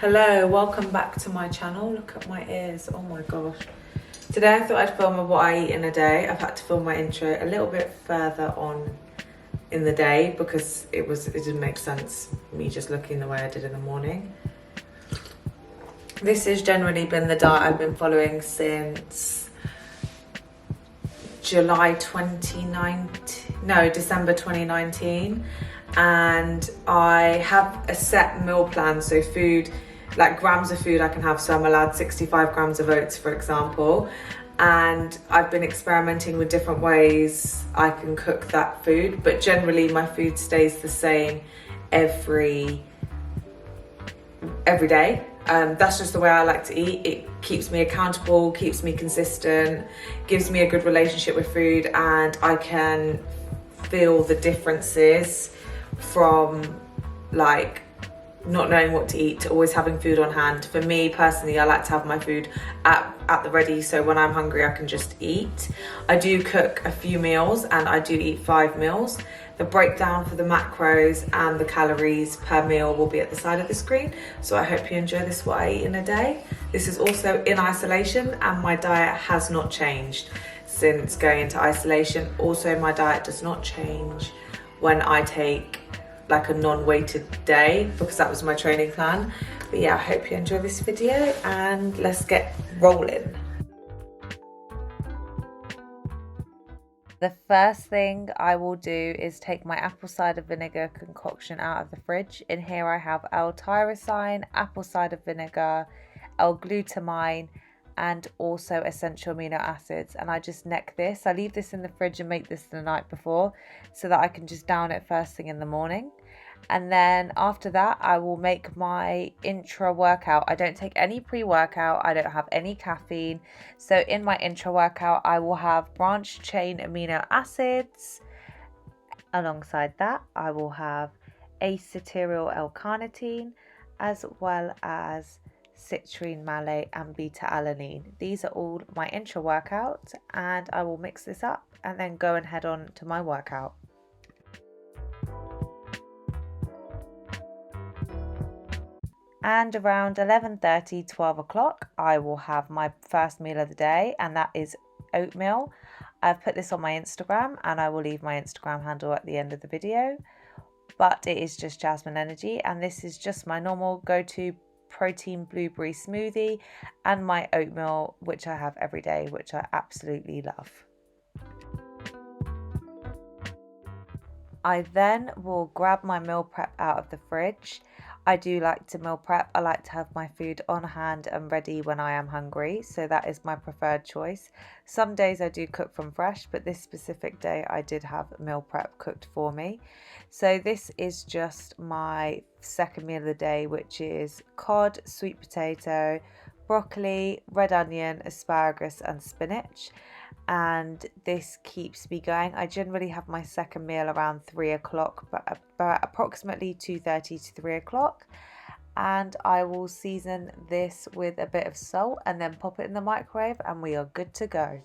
Hello, welcome back to my channel. Look at my ears, oh my gosh. Today I thought I'd film what I eat in a day. I've had to film my intro a little bit further on in the day because it didn't make sense, me just looking the way I did in the morning. This has generally been the diet I've been following since December 2019. And I have a set meal plan, so food, like grams of food I can have. So I'm allowed 65 grams of oats, for example. And I've been experimenting with different ways I can cook that food, but generally my food stays the same every day. That's just the way I like to eat. It keeps me accountable, keeps me consistent, gives me a good relationship with food, and I can feel the differences from like not knowing what to eat to always having food on hand. For me personally, I like to have my food at the ready, so when I'm hungry I can just eat. I do cook a few meals and I do eat 5 meals. The breakdown for the macros and the calories per meal will be at the side of the screen, so I hope you enjoy this, what I eat in a day. This is also in isolation and my diet has not changed since going into isolation. Also, my diet does not change when I take like a non-weighted day because that was my training plan. But yeah, I hope you enjoy this video and let's get rolling. The first thing I will do is take my apple cider vinegar concoction out of the fridge. In here I have L-tyrosine, apple cider vinegar, L-glutamine, and also essential amino acids, and I just neck this. I leave this in the fridge and make this the night before so that I can just down it first thing in the morning. And then after that I will make my intra workout. I don't take any pre-workout, I don't have any caffeine. So in my intra workout I will have branched chain amino acids. Alongside that I will have acetyl L-carnitine, as well as citrine malate and beta-alanine. These are all my intra workout, and I will mix this up and then go and head on to my workout. And around 11:30, 12 o'clock, I will have my first meal of the day, and that is oatmeal. I've put this on my Instagram and I will leave my Instagram handle at the end of the video, but it is just Jasmine Energy, and this is just my normal go-to protein blueberry smoothie and my oatmeal, which I have every day, which I absolutely love. I then will grab my meal prep out of the fridge. I do like to meal prep. I like to have my food on hand and ready when I am hungry, so that is my preferred choice. Some days I do cook from fresh, but this specific day I did have meal prep cooked for me. So this is just my second meal of the day, which is cod, sweet potato, broccoli, red onion, asparagus and spinach. And this keeps me going. I generally have my second meal around 3 o'clock, but about approximately 2:30 to 3 o'clock. And I will season this with a bit of salt and then pop it in the microwave and we are good to go.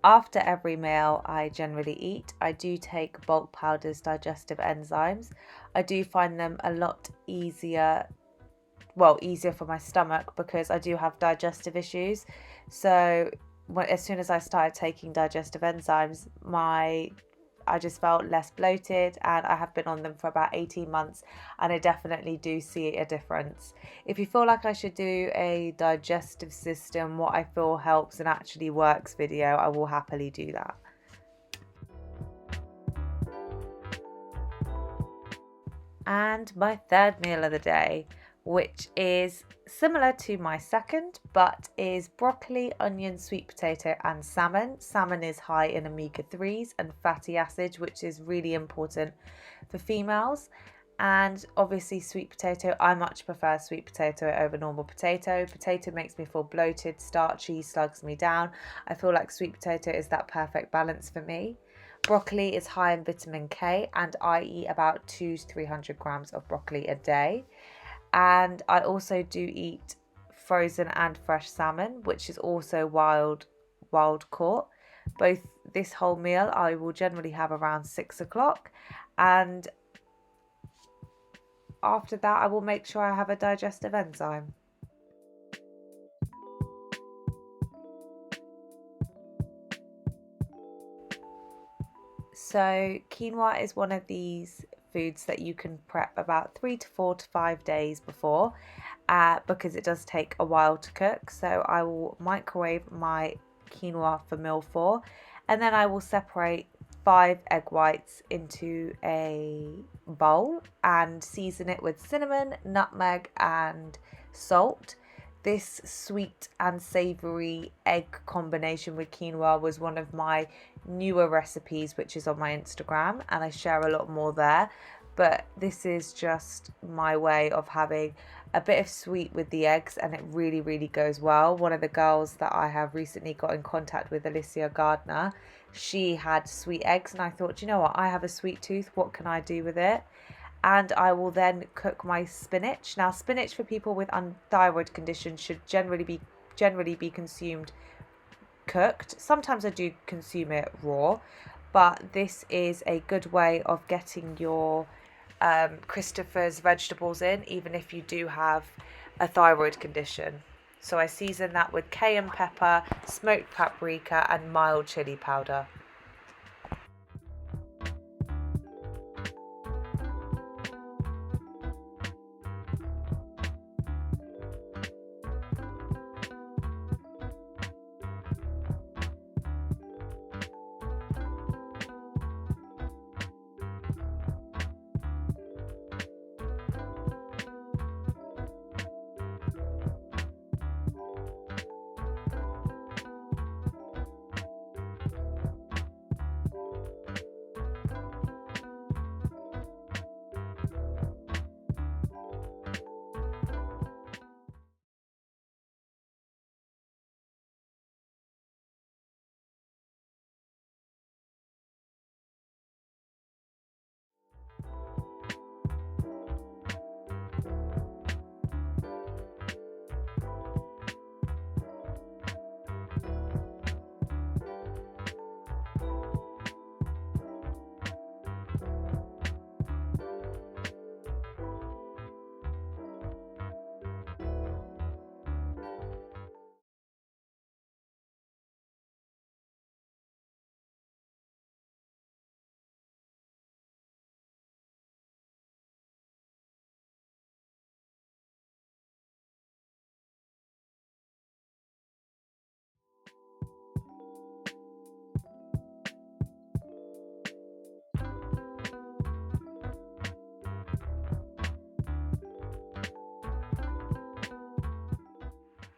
After every meal I generally eat, I do take bulk powders, digestive enzymes. I do find them a lot easier for my stomach because I do have digestive issues. So as soon as I started taking digestive enzymes, I just felt less bloated, and I have been on them for about 18 months and I definitely do see a difference. If you feel like I should do a digestive system, what I feel helps and actually works video, I will happily do that. And my third meal of the day which is similar to my second, but is broccoli, onion, sweet potato and salmon. Salmon is high in omega-3s and fatty acids, which is really important for females. And obviously sweet potato, I much prefer sweet potato over normal potato. Potato makes me feel bloated, starchy, slugs me down. I feel like sweet potato is that perfect balance for me. Broccoli is high in vitamin K, and I eat about 200 to 300 grams of broccoli a day. And I also do eat frozen and fresh salmon, which is also wild caught. Both this whole meal I will generally have around 6 o'clock, and after that I will make sure I have a digestive enzyme. So quinoa is one of these foods that you can prep about 3 to 4 to 5 days before, because it does take a while to cook. So I will microwave my quinoa for meal 4, and then I will separate 5 egg whites into a bowl and season it with cinnamon, nutmeg and salt. This sweet and savoury egg combination with quinoa was one of my newer recipes, which is on my Instagram, and I share a lot more there. But this is just my way of having a bit of sweet with the eggs, and it really, really goes well. One of the girls that I have recently got in contact with, Alicia Gardner, she had sweet eggs, and I thought, you know what, I have a sweet tooth, what can I do with it? And I will then cook my spinach. Now, spinach for people with thyroid conditions should generally be consumed cooked. Sometimes I do consume it raw, but this is a good way of getting your Christopher's vegetables in, even if you do have a thyroid condition. So I season that with cayenne pepper, smoked paprika and mild chili powder.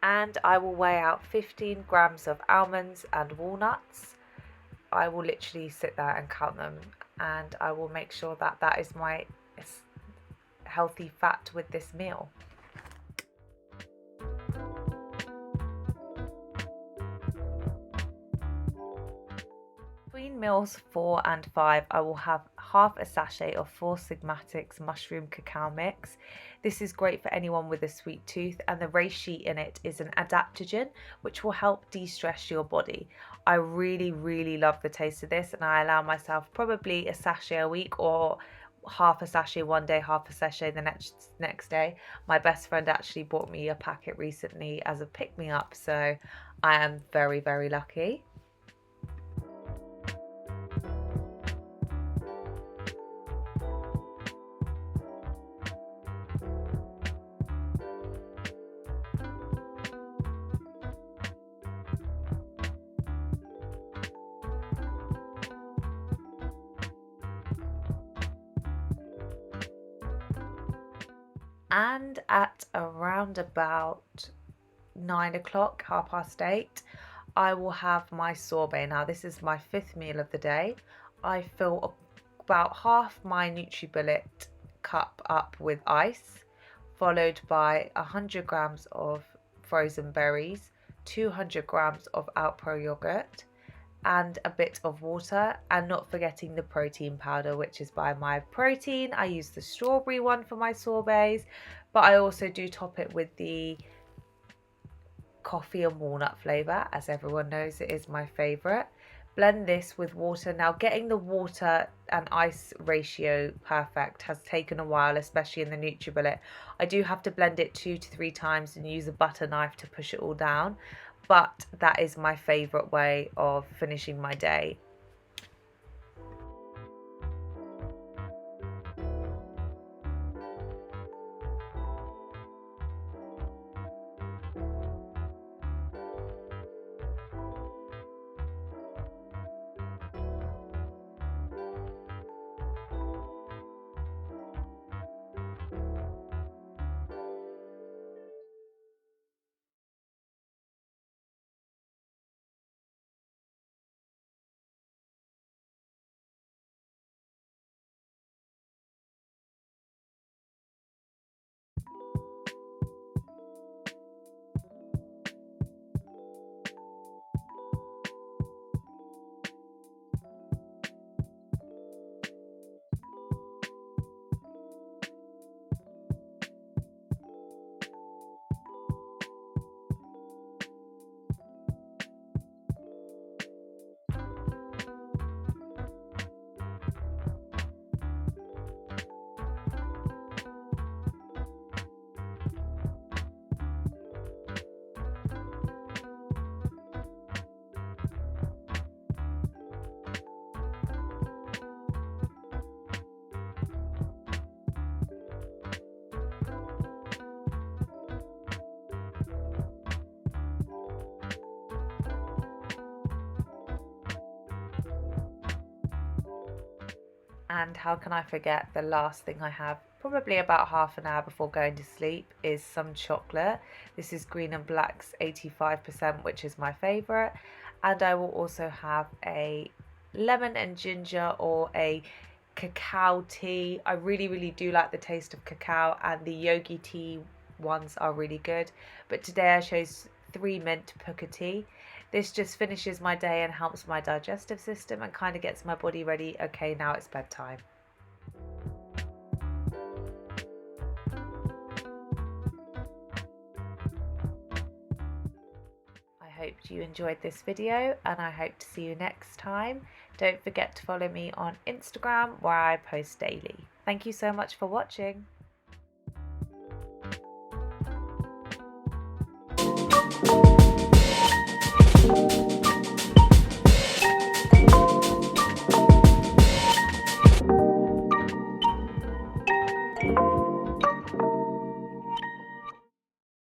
And I will weigh out 15 grams of almonds and walnuts. I will literally sit there and count them, and I will make sure that that is my healthy fat with this meal. Between meals 4 and 5, I will have half a sachet of Four Sigmatics mushroom cacao mix. This is great for anyone with a sweet tooth, and the reishi in it is an adaptogen which will help de-stress your body. I really, really love the taste of this, and I allow myself probably a sachet a week, or half a sachet one day, half a sachet the next day. My best friend actually bought me a packet recently as a pick-me-up, so I am very, very lucky. And at around about 9 o'clock, 8:30, I will have my sorbet. Now this is my 5th meal of the day. I fill about half my NutriBullet cup up with ice, followed by 100 grams of frozen berries, 200 grams of Alpro yogurt, and a bit of water, and not forgetting the protein powder, which is by My Protein. I use the strawberry one for my sorbets, but I also do top it with the coffee and walnut flavor. As everyone knows, it is my favorite. Blend this with water. Now, getting the water and ice ratio perfect has taken a while, especially in the NutriBullet. I do have to blend it 2 to 3 times and use a butter knife to push it all down, but that is my favorite way of finishing my day. And how can I forget the last thing I have, probably about half an hour before going to sleep, is some chocolate. This is Green and Black's 85%, which is my favorite. And I will also have a lemon and ginger or a cacao tea. I really do like the taste of cacao, and the yogi tea ones are really good. But today I chose 3 mint puka tea. This just finishes my day and helps my digestive system and kind of gets my body ready. Okay, now it's bedtime. I hope you enjoyed this video, and I hope to see you next time. Don't forget to follow me on Instagram, where I post daily. Thank you so much for watching.